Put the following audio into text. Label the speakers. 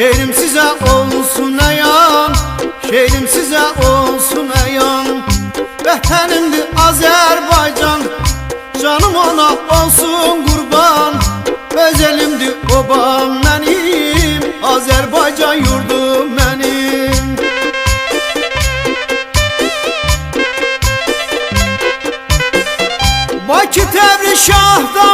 Speaker 1: Şehrim size olsun ayan, şehrim size olsun ayan. Vətənimdir Azərbaycan, canım ona olsun qurban. Öz elimdir obam mənim, Azərbaycan yurdum mənim. Bakı Təbriz Şahdar